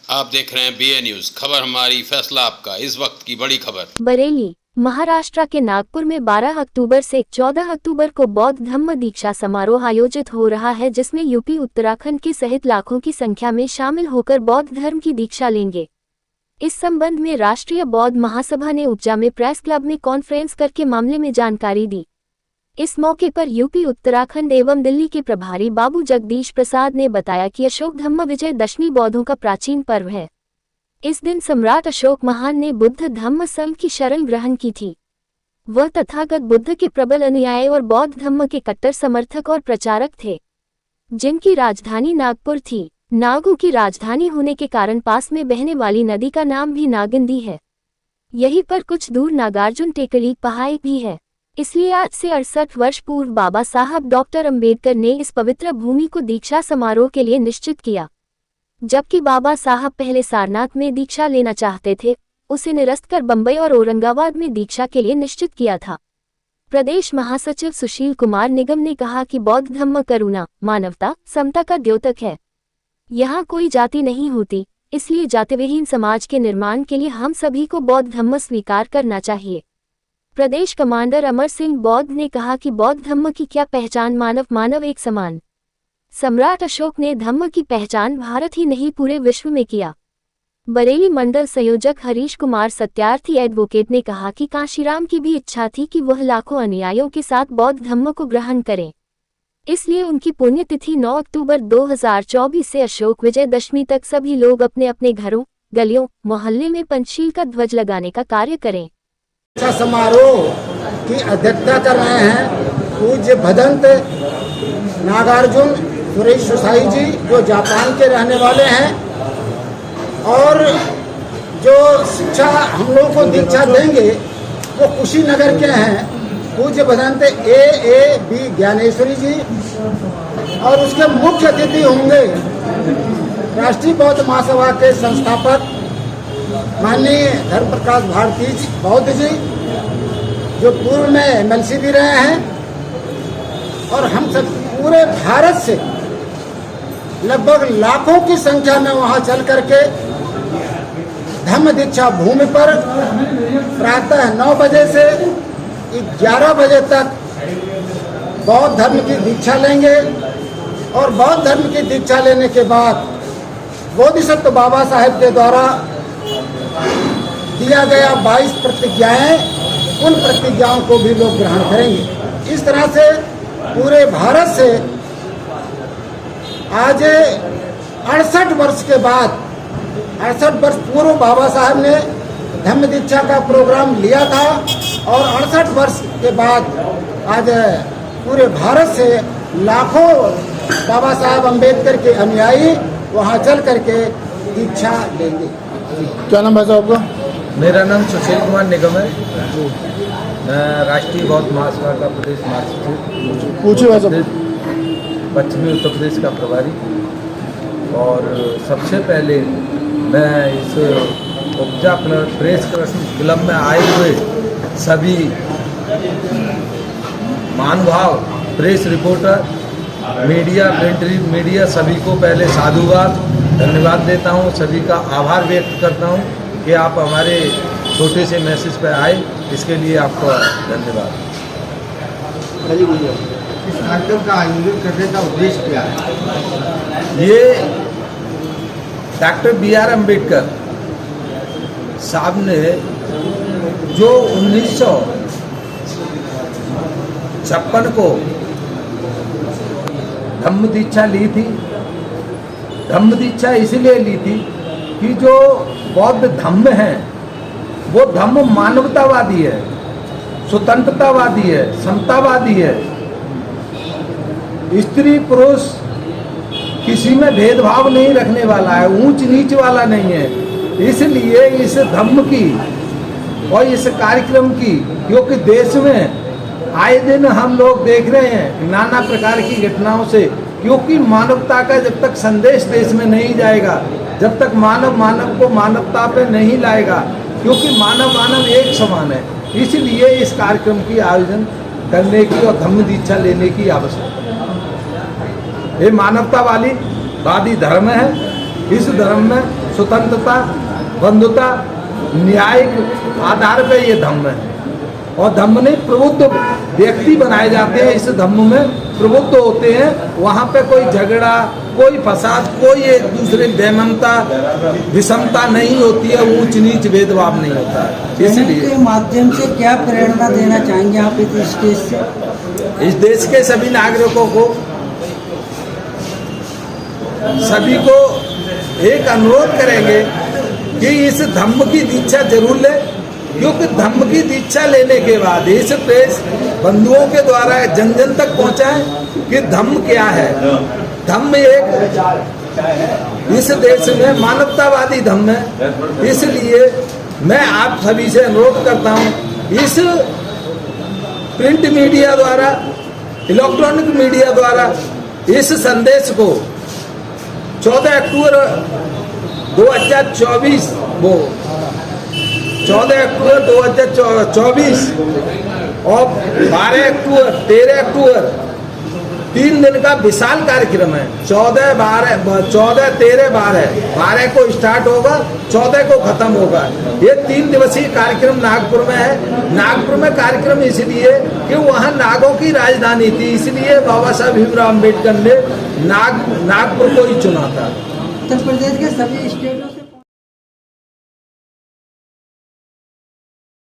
आप देख रहे हैं BA न्यूज, खबर हमारी फैसला आपका। इस वक्त की बड़ी खबर। बरेली, महाराष्ट्र के नागपुर में 12 अक्टूबर से 14 अक्टूबर को बौद्ध धम्म दीक्षा समारोह आयोजित हो रहा है, जिसमें यूपी उत्तराखंड के सहित लाखों की संख्या में शामिल होकर बौद्ध धर्म की दीक्षा लेंगे। इस संबंध में राष्ट्रीय बौद्ध महासभा ने उपजा में प्रेस क्लब में कॉन्फ्रेंस करके मामले में जानकारी दी। इस मौके पर यूपी उत्तराखंड एवं दिल्ली के प्रभारी बाबू जगदीश प्रसाद ने बताया कि अशोक धम्म विजय दशमी बौद्धों का प्राचीन पर्व है। इस दिन सम्राट अशोक महान ने बुद्ध धम्म संघ की शरण ग्रहण की थी। वह तथागत बुद्ध के प्रबल अनुयायी और बौद्ध धम्म के कट्टर समर्थक और प्रचारक थे, जिनकी राजधानी नागपुर थी। नागू की राजधानी होने के कारण पास में बहने वाली नदी का नाम भी नागिंदी है। यहीं पर कुछ दूर नागार्जुन टेकरी पहाड़ी भी है। इसलिए आज से 68 वर्ष पूर्व बाबा साहब डॉक्टर अंबेडकर ने इस पवित्र भूमि को दीक्षा समारोह के लिए निश्चित किया। जबकि बाबा साहब पहले सारनाथ में दीक्षा लेना चाहते थे, उसे निरस्त कर बंबई और औरंगाबाद में दीक्षा के लिए निश्चित किया था। प्रदेश महासचिव सुशील कुमार निगम ने कहा कि बौद्ध धम्म करुणा, मानवता, समता का द्योतक है। यहाँ कोई जाति नहीं होती, इसलिए जातिविहीन समाज के निर्माण के लिए हम सभी को बौद्ध धम्म स्वीकार करना चाहिए। प्रदेश कमांडर अमर सिंह बौद्ध ने कहा कि बौद्ध धम्म की क्या पहचान, मानव एक समान। सम्राट अशोक ने धम्म की पहचान भारत ही नहीं पूरे विश्व में किया। बरेली मंडल संयोजक हरीश कुमार सत्यार्थी एडवोकेट ने कहा कि कांशीराम की भी इच्छा थी कि वह लाखों अनुयायियों के साथ बौद्ध धम्म को ग्रहण करें। इसलिए उनकी पुण्यतिथि 9 अक्टूबर 2024 से अशोक विजय दशमी तक सभी लोग अपने अपने घरों, गलियों, मोहल्ले में पंचशील का ध्वज लगाने का कार्य करें। समारोह की अध्यक्षता कर रहे हैं पूज्य भदंत नागार्जुन सुरेश सुसाई जी, जो जापान के रहने वाले हैं, और जो शिक्षा हम लोगों को दीक्षा देंगे वो कुशीनगर के हैं, पूज्य भदंत A.A.B. ज्ञानेश्वरी जी, और उसके मुख्य अतिथि होंगे राष्ट्रीय बौद्ध महासभा के संस्थापक माननीय धर्म प्रकाश भारती बौद्ध जी, जो पूर्व में MLC भी रहे हैं, और हम सब पूरे भारत से लगभग लाखों की संख्या में वहां चल करके धम्म दीक्षा भूमि पर प्रातः 9 बजे से 11 बजे तक बौद्ध धर्म की दीक्षा लेंगे। और बौद्ध धर्म की दीक्षा लेने के बाद बोधिसत्व बाबा साहेब के द्वारा दिया गया 22 प्रतिज्ञाएं, उन प्रतिज्ञाओं को भी लोग ग्रहण करेंगे। इस तरह से पूरे भारत से आज 68 वर्ष के बाद, 68 वर्ष पूर्व बाबा साहब ने धम्म दीक्षा का प्रोग्राम लिया था, और 68 वर्ष के बाद आज पूरे भारत से लाखों बाबा साहब अम्बेडकर के अनुयायी वहां चल करके दीक्षा लेंगे। क्या नाम है साहब आपका? मेरा नाम सुशील कुमार निगम है। मैं राष्ट्रीय बौद्ध महासभा का प्रदेश महासचिव, पूछिए पश्चिमी उत्तर प्रदेश का प्रभारी। और सबसे पहले मैं इस उपजा प्रेस क्लब में आए हुए सभी महानुभाव, press reporter, media, print media, सभी को पहले साधुवाद, धन्यवाद देता हूं। सभी का आभार व्यक्त करता हूं कि आप हमारे छोटे से मैसेज पर आए, इसके लिए आपका धन्यवाद। इस कार्यक्रम का आयोजन करने का उद्देश्य क्या है? ये डॉक्टर B.R. अम्बेडकर साहब ने जो 1956 को धम्म दीक्षा ली थी, धम्म दीक्षा इसलिए ली थी कि जो बौद्ध धम्म है वो धम्म मानवतावादी है, स्वतंत्रतावादी है, समतावादी है। स्त्री पुरुष किसी में भेदभाव नहीं रखने वाला है, ऊंच नीच वाला नहीं है। इसलिए इस धम्म की और इस कार्यक्रम की, क्योंकि देश में आए दिन हम लोग देख रहे हैं नाना प्रकार की घटनाओं से, क्योंकि मानवता का जब तक संदेश देश में नहीं जाएगा, जब तक मानव को मानवता पे नहीं लाएगा, क्योंकि मानव एक समान है, इसलिए इस कार्यक्रम की आयोजन करने की और धम्म दीक्षा लेने की आवश्यकता है। ये मानवतावादी धर्म है। इस धर्म में स्वतंत्रता, बंधुता, न्यायिक आधार पे ये धम्म है। और धम्म नहीं, प्रबुद्ध व्यक्ति बनाए जाते हैं, इस धम्म में प्रबुद्ध होते हैं। वहाँ पे कोई झगड़ा, कोई फसाद, कोई एक दूसरे बेमनता, विषमता नहीं होती है, ऊंच नीच भेदभाव नहीं होता है। इसलिए के माध्यम से क्या प्रेरणा देना चाहेंगे आप इस स्टेज से? इस देश के सभी नागरिकों को, सभी को एक अनुरोध करेंगे कि इस धम्म की दीक्षा जरूर ले, क्योंकि धम्म की दीक्षा लेने के बाद इस प्रेस बंधुओं के द्वारा जन जन तक पहुंचाएं कि धम्म क्या है। धम्म एक इस देश में मानवतावादी धम्म है। इसलिए मैं आप सभी से अनुरोध करता हूं, इस प्रिंट मीडिया द्वारा, इलेक्ट्रॉनिक मीडिया द्वारा इस संदेश को 14 अक्टूबर 2024 वो 14 अक्टूबर 2024 और 12 अक्टूबर 13 अक्टूबर 3 दिन का विशाल कार्यक्रम है। 14, 13, 12 को स्टार्ट होगा, 14 को खत्म होगा। ये 3 दिवसीय कार्यक्रम नागपुर में है। नागपुर में कार्यक्रम इसलिए कि वहाँ नागों की राजधानी थी, इसलिए बाबा साहब भीमराव अम्बेडकर ने नागपुर को ही चुना था। उत्तर प्रदेश के सभी स्टेटों